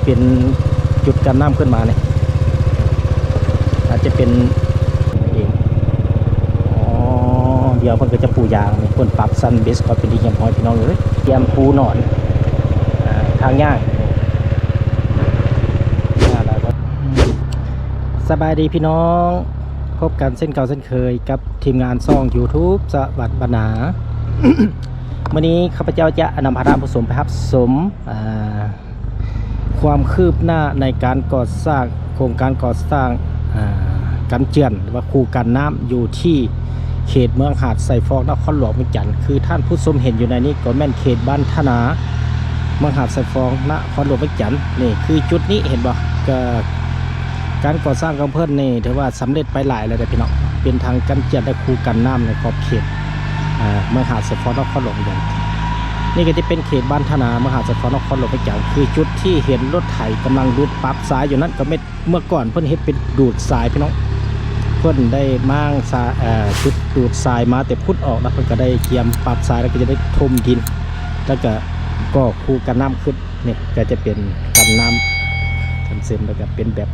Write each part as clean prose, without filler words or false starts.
เป็นจุดกันน้ำขึ้นมาเนี่ยอาจจะเป็นเองเดี๋ยวเพิ่นก็จะปูยางนี่เพิ่นปรับซันเบสก็เป็นดีเยี่ยมพอยพี่น้องเลยเตรียมปูหนอนทางย่างสบายดีพี่น้องพบกันเส้นเก่าเส้นเคยกับทีมงานซ่อง YouTube สวัสดิ์บรรณา วันนี้ข้าพเจ้าจะนำพาท่านผู้ชมไปรับชมความคืบหน้าในการก่อสร้างโครงการก่อสร้างกันเจือนหรือว่าคูกันน้ำอยู่ที่เขตเมืองหาดไซฟองนครหลวงเวียงจันทร์คือท่านผู้ชมเห็นอยู่ในนี้ก็แม่นเขตบ้านธนาเมืองหาดไซฟองนครหลวงเวียงจันทร์นี่คือจุดนี้เห็นบ่ก็การก่อสร้างของเพิ่นนี่ถือว่าสำเร็จไปหลายเลยพี่น้องเป็นทางกันเจือนและคูกันน้ำในขอบเขตเมืองหาดไซฟองนครหลวงเวียงจันทร์นี่ก็จะเป็นเขตบ้านธนาเมืองหาดไซฟองนครหลวงเวียงจันทร์คือจุดที่เห็นรถไถกำลังดูดปรับสายอยู่นั้นก็ไม่เมื่อก่อนเพิ่นเฮ็ดเป็นดูดสายพี่น้องเพิ่นได้มั่งชุดดูดทรายมาแต่พุดออกแล้วเพิ่นก็ได้เตรียมปรับทรายแล้วก็จะได้ทมดินแล้วก็คูกันน้ำขึ้นนี่ก็จะเป็นกันน้ำกันเส้นแล้วก็เป็นแบบ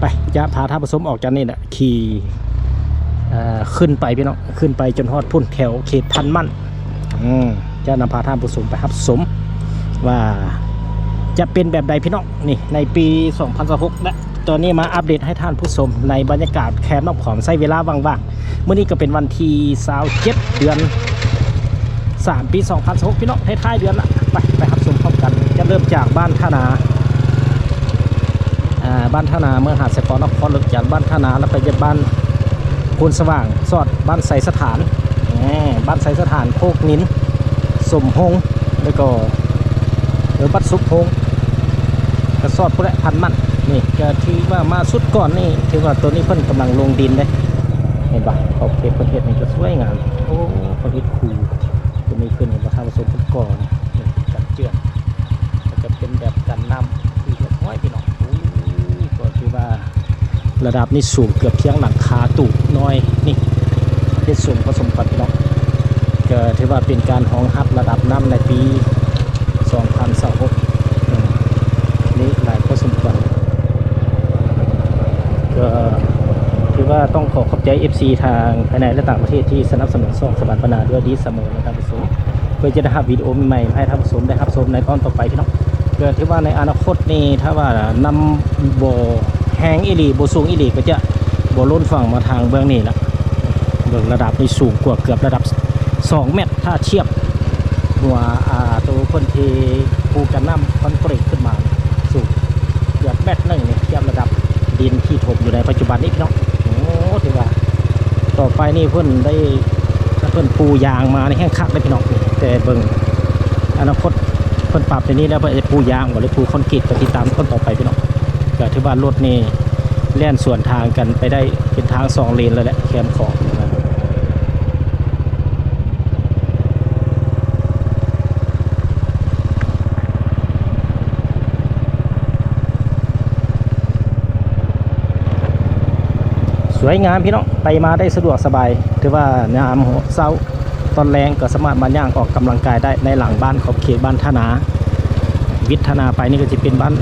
ไปจะพาท่านผู้ชมออกจากนี่นะขี่ขึ้นไปพี่น้องขึ้นไปจนฮอดพุ่นแถวเขตพันมั่นจะนำพาท่านผู้ชมไปรับชมว่าจะเป็นแบบใดพี่น้องนี่ในปี2026และตอนนี้มาอัปเดตให้ท่านผู้ชมในบรรยากาศแคมป์นอกของใช้เวลาว่างๆเมื่อนี้ก็เป็นวันที่27เดือน3ปี2026พี่น้องท้ายๆเดือนละไปรับชมพร้อมกันจะเริ่มจากบ้านท่านาบ้านท่านาเมืองหาดไซฟองนครหลวงจันทร์บ้านท่านาแล้วไปจะบ้านพูนสว่างสอดบ้านไสสถานบ้านไสสถานโคกนิ้นสมพงแล้วก็บัดซุปพงกระสอดพวกนี้พันมันนี่ก็ที่ว่ามาสุดก่อนนี่ถือว่าตัวนี้เพิ่นกำลังลงดินเลยเห็นปะเขาเก็บประเทศนี่ก็สวยงามโอ้ประเทศคูตัวนี้ขึ้นเห็นปะทางผสมกันก่อนกันเจือนจะเป็นแบบกันน้ำที่เรียบร้อยพี่น้องก็คือว่าระดับนี้สูงเกือบเทียงหลังคาตูน้อยนี่เทียสูงผสมกันพี่น้องก็ถือว่าเป็นการรองรับระดับน้ำในปี2026นี่หลายพอสมควรก็ถือว่าต้องขอบใจ FC ทางภายในและต่างประเทศที่สนับสนุนซ่องสวัสดิ์บรรณาด้วยดีเสมอนะครับผู้ชมเพื่อจะได้รับวิดีโอใหม่ๆให้ท่านผู้ชมได้รับชมในตอนต่อไปพี่น้องก็ถือว่าในอนาคตนี่ถ้าว่านำบ่แห้งอีหลีบ่สูงอีหลีก็จะบ่ล้นฝั่งมาทางเบื้องนี้ละเบื้องระดับนี้สูงกว่าเกือบระดับ2 เมตรถ้าเทียบหัวตัวคนที่ปูกันน้ำคอนกรีตขึ้นมาสูงเกือบ1 เมตรนี่เทียบระดับดินที่ถมอยู่ในปัจจุบันนี้พี่น้องโอ้ถือว่าต่อไปนี่เพิ่นได้เพิ่นปูยางมาในแห้งคักได้พี่น้องแต่เบิ่งอนาคตเพิ่นปรับในนี้แล้วเพิ่นจะปูยางหรือปูคอนกรีตก็ติดตามต้นต่อไปพี่น้องก็ถือว่ารถนี่แล่นสวนทางกันไปได้เป็นทาง2 เลนเลยแหละแคมของสวยงามพี่น้องไปมาได้สะดวกสบายถือว่ายามเช้าตอนแรงก็สามารถมาย่างออกกำลังกายได้ในหลังบ้านขอบเขตบ้านธนาวิทนาไปนี่ก็จะเป็นบ้าน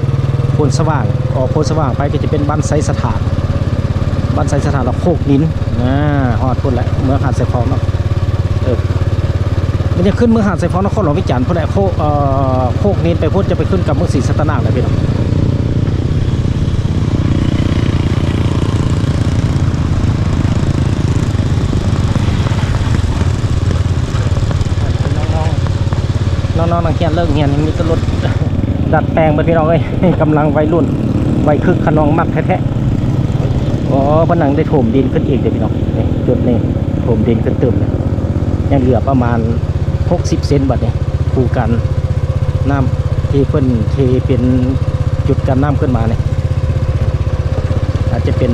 พลสว่างออกพลสว่างไปก็จะเป็นบ้านไซสถานบ้านไซสถานเราโคกนิ้นฮอดพุ่นแหละเมืองหาดไซฟองเนาะมันจะขึ้นเมืองหาดไซฟองนครหลวงวิจารณ์พุ่นแหละโคกนิ้นไปพุ่นจะไปขึ้นกับเมืองศรีสัตนาเลยพี่น้องน้องๆนักเรียนเลิกเรียนมีรถดัดแปลงไปพี่น้องเอ้ยกำลังวัยรุ่นวัยคึกขนองมักแท้ๆผนังได้ถมดินขึ้นอีกเดี๋ยวพี่น้องนี่จุดนี้ถมดินขึ้นเติมเลยยังเหลือประมาณ60 เซนบัดนี้คูกันน้ำที่เพิ่นที่เป็นจุดกันน้ำขึ้นมาเนี่ยอาจจะเป็น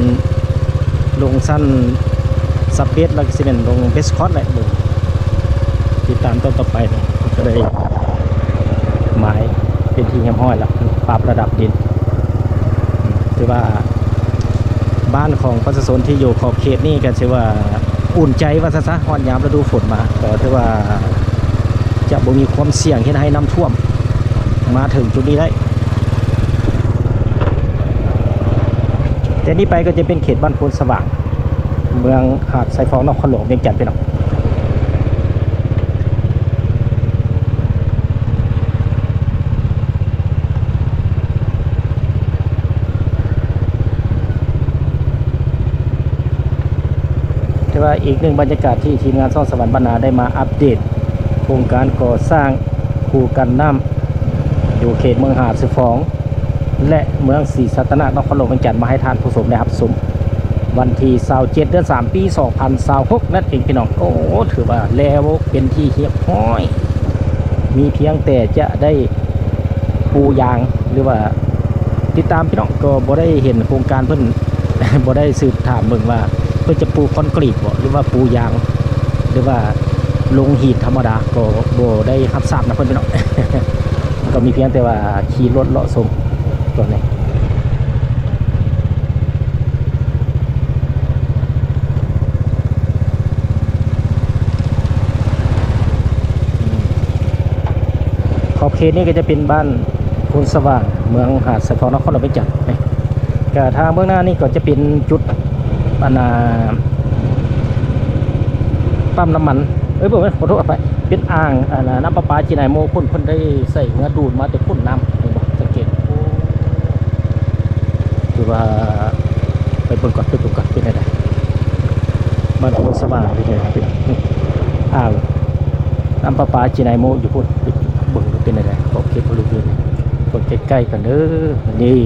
ลงสั้นซับเบสแล้วก็จะเป็นลงเบสคอตแหละติดตามต้นต่อไปก็เลยหมายเป็นที่เงียบห้อยละปรับระดับดินถือว่าบ้านของประชาชนที่อยู่ขอบเขตนี่ก็ถือว่าอุ่นใจว่าซะฮอดยามฤดูฝนมาก็ถือว่าจะบ่มีความเสี่ยงที่ให้น้ำท่วมมาถึงจุดนี้ได้ แต่นี้ไปก็จะเป็นเขตบ้านโพนสว่างเมืองหาดไซฟองนครหลวงเวียงจันทร์พี่น้องแต่ว่าอีกหนึ่งบรรยากาศที่ทีมงานซ่องสวรรค์บรรณาได้มาอัปเดตโครงการก่อสร้างคูกันน้ำอยู่เขตเมืองหาดไซฟองและเมืองศรีสัตนนครหลวงเวียงจันทร์มาให้ทานผู้ชมได้รับชมวันที่27เดือน3ปี2026นั่นเองพี่น้องโอ้ถือว่าแล้วเป็นที่เรียบร้อยมีเพียงแต่จะได้ปูยางหรือว่าติดตามพี่น้องก็บ่ได้เห็นโครงการเพิ่น บ่ได้สืบถามเบิ่งว่าเพิ่นจะปูคอนกรีตบ่หรือว่าปูยางหรือว่าลงหินธรรมดาก็บ่ได้รับทราบนะเพิ่นพี่น้อง ก็มีเพียงแต่ว่าขี่รถเลาะชมตัวนี้ขอบเขตนี้ก็จะเป็นบ้านโพนสว่างเมืองหาดไซฟองนครหลวงเวียงจันทร์ก็ทางเบื้องหน้านี่ก็จะเป็นจุดปั๊มน้ำมันบอกว่าขอโทษไปเป็นอ่างน้ำประปาจีนายโมพ่นได้ใส่เงาดูดมาแต่พ่นน้ำเห็นบอกสังเกตคือว่าไปเบิ่งก่อนเป็นอะไรบ้านโพนสว่างเป็นไงเป็นอ่างน้ำประปาจีนายโมอยู่พ่นเบิ่งเป็นอะไรขอบเขตบริเวณคนใกล้ๆกันเด้อนี่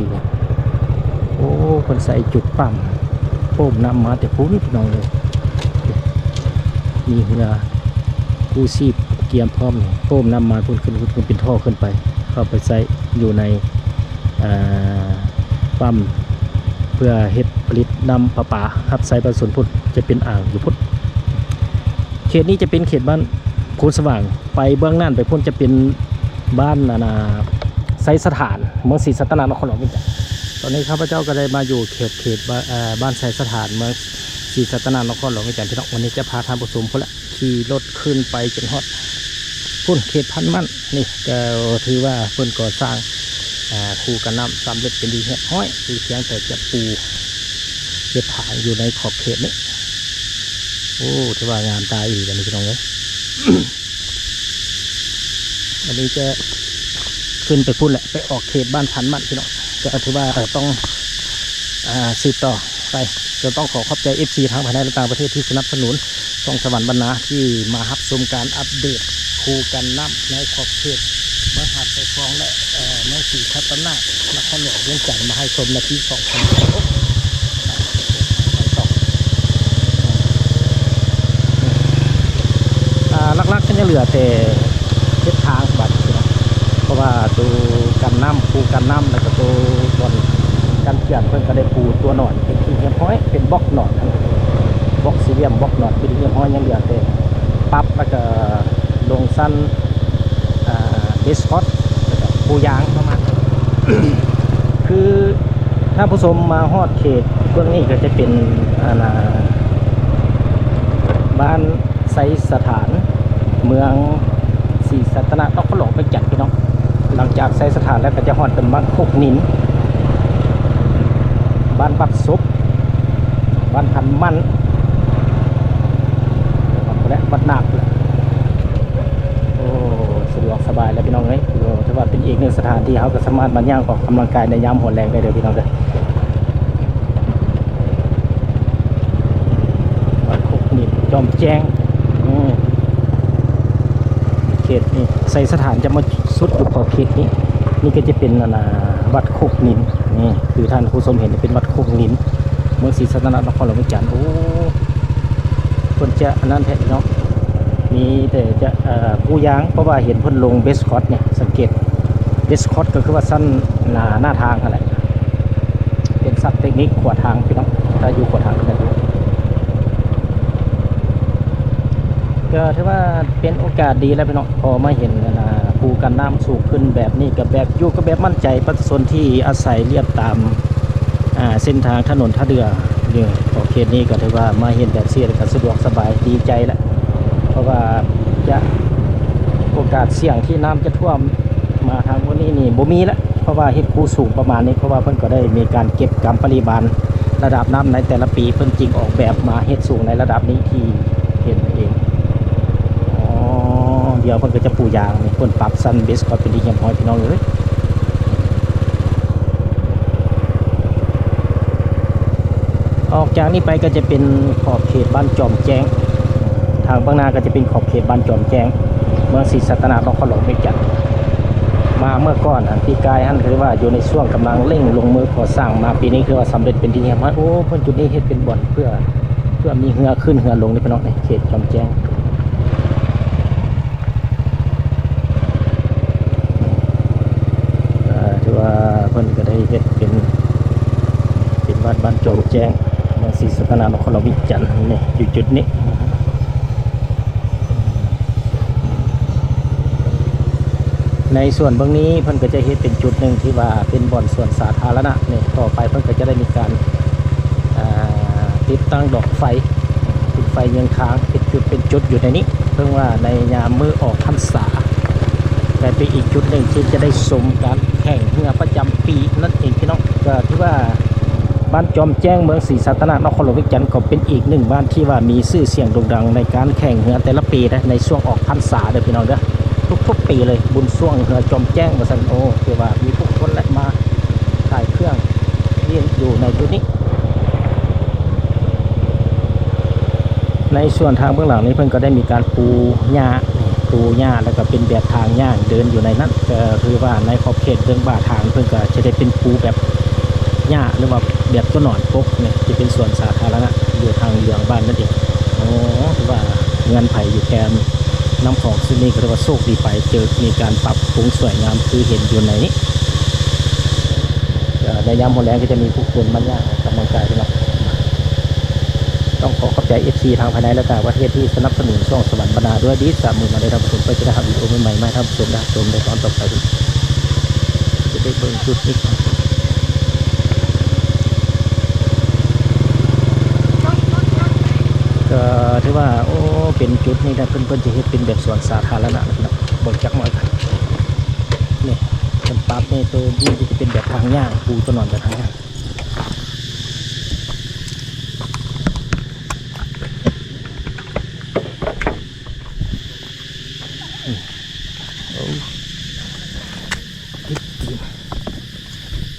โอ้คนใส่จุดปั๊มโป้มน้ำมาแต่พุ่นพี่น้องเลยมีเรือกู้ชีพเกียมพร้อมโป้มน้ำมาพุ่นขึ้นเป็นท่อขึ้นไปเข้าไปใส่อยู่ในปั๊มเพื่อเฮ็ดผลิตน้ำประปาครับใส่ประสนพุ่นจะเป็นอ่างอยู่พุ่นเขตนี้จะเป็นเขตบ้านโพนสว่างไปเบื้องนั่นไปพุ่นจะเป็นบ้านไซสถานเมืองศรีสัตนนครหลวงเวียงจันทร์ตอนนี้ข้าพเจ้าก็ได้มาอยู่เขตบ้านไซสถานเมืองศรีสัตนนครหลวงเวียงจันทร์พี่น้องวันนี้จะพาท่านผู้ชมพุ่นละขี่รถขึ้นไปจนฮอดพุ่นเขตพันมั่นนี่ก็ถือว่าเพิ่นก่อสร้างคูกันน้ำสำเร็จเป็นดีเรียบร้อยคือเพียงแต่จะปูเก็บถ่ายอยู่ในขอบเขตนี้โอ้ถือว่างานตายอีกแล้วนี่พี่น้องเลย วันนี้จะขึ้นไปพุ่นแหละไปออกเขตบ้านพันมั่นพี่น้องก็ถือว่าต้องสืบต่อไปจะต้องขอขอบใจ FC ทั้งภายในและต่างประเทศที่สนับสนุนช่องสวรรค์บรรณาที่มารับชมการอัปเดตคูกันน้ำในขอบเขตเมืองหาดไซฟองและเมืองศรีสัตนนครหลวงเวียงจันทร์มาให้ชมในปี2026ลักๆก็จะเหลือแต่เส้นทางบัตรเพราะว่าตัวกันน้ำปูกันน้ำแล้วก็ตัวบอลกันเกียนเพิ่งก็ได้ปูตัวหนอนเป็นที่เรียบร้อยเป็นบล็อกหนอนบล็อกสี่เหลี่ยมบล็อกหนอนเป็นที่เรียบร้อยยังเหลือแต่ปั๊บแล้วก็ลงสั้นเบสคอตแล้วก็ปูยางประมาณ คือถ้าผู้ชมมาฮอดเขตเบื้องนี้ก็จะเป็นบ้านไซสถานเมืองศรีสัตนนครหลวงเวียงจันทร์พี่น้องหลังจากไซสถานแล้วก็จะฮอดเป็นบ้านโคกนินบ้านบัดซุปบ้านพันมันและบัดนาบโอ้สะดวกสบายแล้วพี่น้องเลยถือว่าเป็นอีกหนึ่งสถานที่เขาก็สามารถมาย่างออกกำลังกายในยามหัวแรงได้เลยพี่น้องเลยบ้านโคกนินจอมแจ้งเขตนี่ไซสถานจะมาสุดอยู่ขอบเขตนี้นี่ก็จะเป็นวัดโคกนินนี่คือท่านผู้ชมเห็นจะเป็นวัดโคกนินเมืองศรีสัตนนครหลวงเวียงจันทร์โอ้คนจะอันนั้นแท้เนาะมีแต่จะผู้ยางเพราะว่าเห็นเพิ่นลงเบสคอตเนี่ยสังเกตเบสคอตก็คือว่าสั้นหน้าทางอะไรเป็นซับเทคนิคขวาทางพี่น้องถ้าอยู่ขวาทางกันก็ถือว่าเป็นโอกาสดีแล้วพี่น้องพอมาเห็นภูกันน้ำสูงขึ้นแบบนี้กับแบบอยู่กับแบบมั่นใจประชาชนที่อาศัยเรียบตามเส้นทางถนนท่าเรือเนี่ยขอเขตนี้ก็ถือว่ามาเห็นแบบเสียก็สะดวกสบายดีใจแหละเพราะว่าจะโอกาสเสี่ยงที่น้ำจะท่วมมาทางวันนี้นี่บ่มีแล้วเพราะว่าเฮ็ดคูสูงประมาณนี้เพราะว่าเพิ่นก็ได้มีการเก็บกำปริมาณ ระดับน้ำในแต่ละปีเพิ่นจริงออกแบบมาเฮ็ดสูงในระดับนี้ที่เห็นเองอ๋อเดี๋ยวเพิ่นก็จะปูยางนี่เพิ่นปรับซันเบสก่อนเป็นดีเยี่ยมห้อยพี่น้องเลยออกจากนี้ไปก็จะเป็นขอบเขตบ้านจอมแจ้งทางบางนาก็จะเป็นขอบเขตบ้านจอมแจ้งเมืองศรีสัตนานครหลวงเวียงจันทร์มาเมื่อก่อนปีกายคือว่าอยู่ในช่วงกำลังเร่งลงมือก่อสร้างมาปีนี้คือว่าสำเร็จเป็นที่เยี่ยมโอ้เพิ่นจุดนี้เฮ็ดเป็นบ่อนเพื่อมีเหือขึ้นเหือลงนี่พี่น้องในเขตจอมแจ้งถือว่าเพิ่นก็ได้เฮ็ดเป็นวัดบ้านจอมแจ้งเมืองศรีสัตนานครหลวงเวียงจันทร์นี่อยู่จุดนี้ในส่วนเบื้องนี้เพิ่นก็จะเฮ็ดเป็นจุดหนึ่งที่ว่าเป็นบ่อนส่วนสาธารณะเนี่ยต่อไปเพิ่นก็จะได้มีการติดตั้งดอกไฟติดไฟเยืองค้างเป็นจุดอยู่ในนี้เพื่อว่าในยามมื้อออกพรรษาแต่เป็นอีกจุดหนึ่งที่จะได้ชมการแข่งเรือประจำปีนั่นเองพี่น้องก็ที่ว่าบ้านจอมแจ้งเมืองศรีสัตนานครหลวงเวียงจันทร์ก็เป็นอีกหนึ่งบ้านที่ว่ามีชื่อเสียงโด่งดังในการแข่งเรือแต่ละปีนะในช่วงออกพรรษาเด้อพี่น้องเด้อทุกปีเลยบุญช่วงเรือจอมแจ้งมาสันโอคือว่ามีผู้คนและมาถ่ายเครื่องที่อยู่ในจุดนี้ในส่วนทางเบื้องหลังนี้เพิ่นก็ได้มีการปูหญ้าแล้วก็เป็นแบบทางย่างเดินอยู่ในนั้นก็คือว่าในขอบเขตเรื่องบ่าทางเพิ่นก็จะได้เป็นปูแบบหญ้าหรือว่าแบบต้นหนอนปกเนี่ยจะเป็นส่วนสาธารณะอยู่ทางเหลืองบ้านนั่นเองโอ้ถือว่าเงินไผ่อยู่แคมน้ำของซึ่งนี่ก็เรียกว่าโชคดีไปเจอมีการปรับปรุงสวยงามคือเห็นอยู่ในนี้ในยามหัวแรงก็จะมีผู้คนมันยากกำลังกายพี่น้องต้องขอบใจ FC ทางภายในและต่างประเทศที่สนับสนุนช่องสวรรค์บรรณาด้วยดี3 มือมาได้รับชมไปจะได้ทำวิดีโอใหม่ๆมาทำชมได้ชมในตอนต่อไปจะได้เบิ่งจุดนี้ก็ถือว่าโอ้เป็นจุดนี้นะเพิ่นจะเฮ็ดเป็นแบบสวนสาธารณะนะครับเบิ่งจักหน่อยนี่เป็นปั๊บนี่ตัวนี้จะเป็นแบบทางย่างปูต้นนอนแบบทางย่าง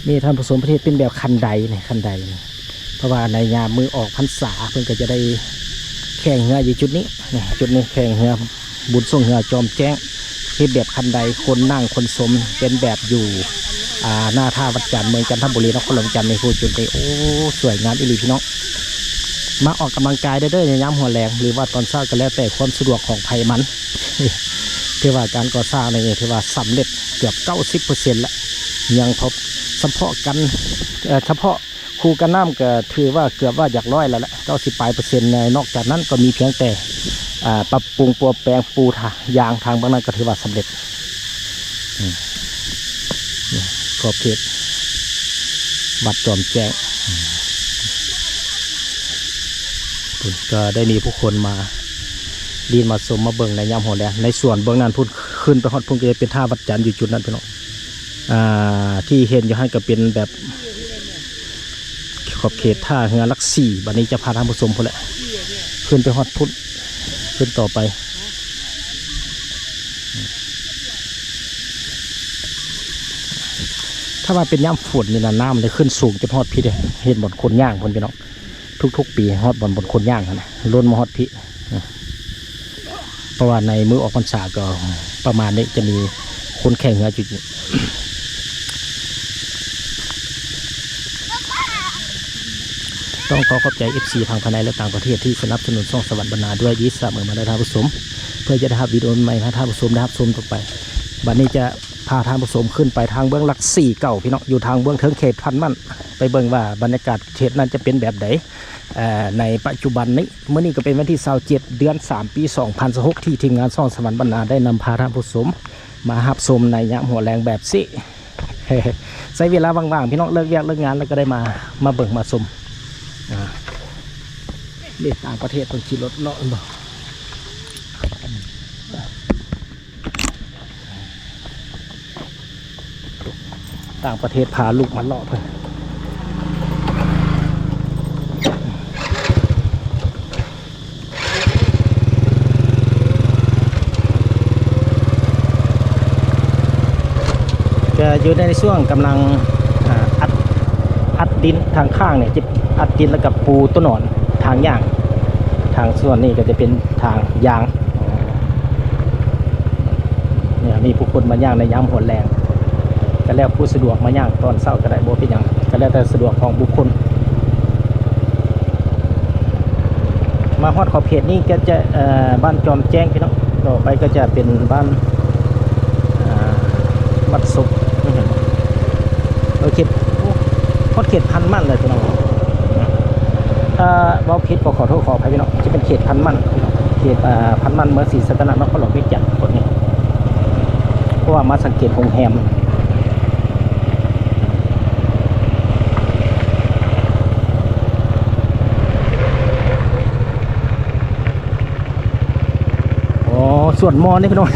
นี่ท่านผสมประเทศเป็นแบบคันไดนี่คันไดนี่เพราะว่าในยามมือออกพรรษาเพิ่นก็จะได้แข่งเรืออยู่จุดนี้นี่จุดนี้แข่งเรือบุญส่งเรือจอมแจ้งที่แบบคันไดคนนั่งคนสมเป็นแบบอยู่หน้าท่าวัดจันทร์เมืองจันทบุรีนครหลวงจันทร์ในพูดจุดนี้โอ้สวยงามอีหลีพี่น้องมาออกกำลังกายได้ด้วยในยามหัวแรงหรือว่าตอนเช้าก็แล้วแต่ความสะดวกของไผมันที่ว่าการก่อสร้างในที่ว่าสำเร็จเกือบ 90% แล้วยังพบเฉพาะกันเฉพาะคูกันน้ำก็ถือว่าเกือบว่าอยากร้อยแล้วแหละ90%ในนอกจากนั้นก็มีเพียงแต่ปรับปรุงปัวแปลงปูยางทางบางนั้นก็ถือว่าสำเร็จขอบเขตวัดจอมแจ้งก็ได้มีผู้คนมาดีนมาสมมาเบิ่งในยามหัวแรงในส่วนเบื้องนั้นพุ่นขึ้นไปฮอดพุ่นก็จะเป็นท่าวัดจันทร์อยู่จุดนั้นพี่น้องที่เห็นอยู่ให้ก็เป็นแบบขอบเขตท่าเรือลักสี่บัดนี้จะพาท่านผู้ชมพุ่นแหละขึ้นไปฮอดพุ่นขึ้นต่อไปถ้าว่าเป็นย่ำฝนนี่นะน้ำเลยขึ้นสูงจะฮอดพี่เลยเห็นบ่อนคนย่างคนพี่น้องทุกปีฮอดบ่อนคนย่างนะล้นมาฮอดพี่เพราะว่าในมื้อออกพรรษาก็ประมาณนี้จะมีคนแข่งเรือจุดนี้ต้องขอบใจ FC ทางภายในและต่างประเทศที่สนับสนุนช่องสวรรค์บรรณาด้วยยิสามมือมาได้ท่านผู้ชมเพื่อจะได้รับวิดีโอใหม่ให้ท่านผู้ชมได้รับชมต่อไปบัดนี้จะพาท่านผู้ชมขึ้นไปทางเบื้องหลัก4 เก่าพี่น้องอยู่ทางเบื้องเทิงเขตพันมั่นไปเบิ่งว่าบรรยากาศเขตนั้นจะเป็นแบบไหนในปัจจุบันนี้เมื่อนี้ก็เป็นวันที่27 เดือน 3 ปี 2016ที่ทีมงานช่องสวรรค์บรรณาได้นำพาท่านผู้ชมมารับชมในยามหัวแรงแบบสิใช้เวลาว่างๆพี่น้องเลิกเลิกงานแล้วก็ได้มาเบิ่งมาชมเด็กต่างประเทศต้องขี่รถเลาะบ่ต่างประเทศพาลูกมาเลาะเพิ่น อยู่ในช่วงกำลังอัดดินทางข้างเนี่ยจะอัดดินแล้วกับปูต้นหนอนทางย่างทางส่วนนี้ก็จะเป็นทางยางเนี่ยมีผู้คนมาย่างในยามหัวแรงก็แล้วผู้สะดวกมาย่างตอนเช้าก็ได้บ่เป็นหยังก็แล้วแต่สะดวกของบุคคลมาฮอดขอบเขตนี้ก็จะบ้านจอมแจ้งพี่น้องต่อไปก็จะเป็นบ้านวัดศพเขตฮอดเขตพันมั่นเลยพี่น้องว่าผิดขอโทษขออภัยพี่น้องจะเป็นเขตพันมั่นเขตพันมั่นเมืองศรีสัตนนครหลวงวิจันทร์คนนี้เพราะว่ามาสังเกตโรงแรมส่วนมอนนี่พี่น้อง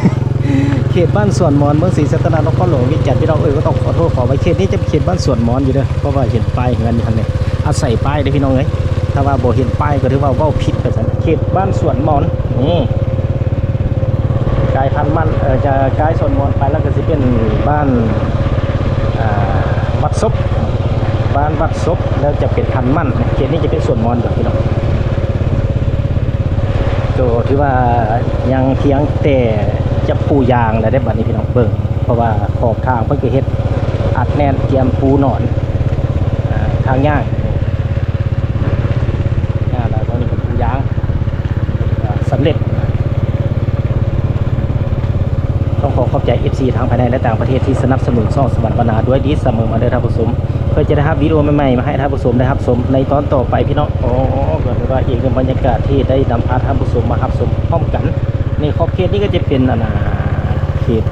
เขตบ้านส่วนมอนเมืองศรีสัตนนครหลวงวิจันทร์พี่น้องก็ต้องขอโทษขอไว้เขตนี้จะเป็นเขตบ้านส่วนมอนอยู่เด้อเพราะว่าเห็นป้ายเงินอยู่ทางนี้อาศัยป้ายเด้อพี่น้องเอ้ยถ้าว่าบ่เห็นป้ายก็ถือว่าเว้าผิดไปซั่นเขตบ้านส่วนมอนนี่กายพันมันจะกายส่วนมอนไปแล้วก็สิเป็นบ้านวัดศพบ้านวัดศพแล้วจะเป็นพันมันเขตนี้จะเป็นส่วนมอนอยู่พี่น้องก็ถือว่ายังเพียงแต่จะปูยางแล้วได้บัดนี้พี่น้องเบิ่งเพราะว่าขอบทางเพิ่นก็เฮ็ดอัดแน่นเตรียมปูหนอนทางย่างแล้วตอนนี้ก็ปูยางสำเร็จต้องขอขอบใจ FC ทั้งภายในและต่างประเทศที่สนับสนุนช่องสวรรค์บรรณาด้วยดีเสมอมาเด้อท่านผู้ชมเพื่อจะได้รับวิดีโอใหม่ๆมาให้ท่านผู้ชมได้รับชมในตอนต่อไปพี่น้องก็ถือว่าอีกหนึ่งบรรยากาศที่ได้นำพาท่านผู้ชมมารับชมพร้อมกันในขอบเขตนี้ก็จะเป็นเขต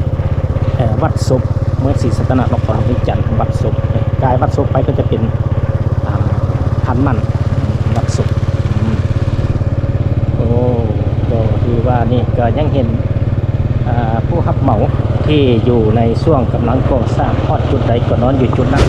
วัดศพเมืองศรีสัตนนครหลวงวิจันทร์วัดศพกายวัดศพไปก็จะเป็นพันมันวัดศพก็คือว่านี่ก็ยังเห็นผู้รับเหมาที่อยู่ในช่วงกำลังก่อสร้างทอดจุดใดก็นอนอยู่จุดนั้น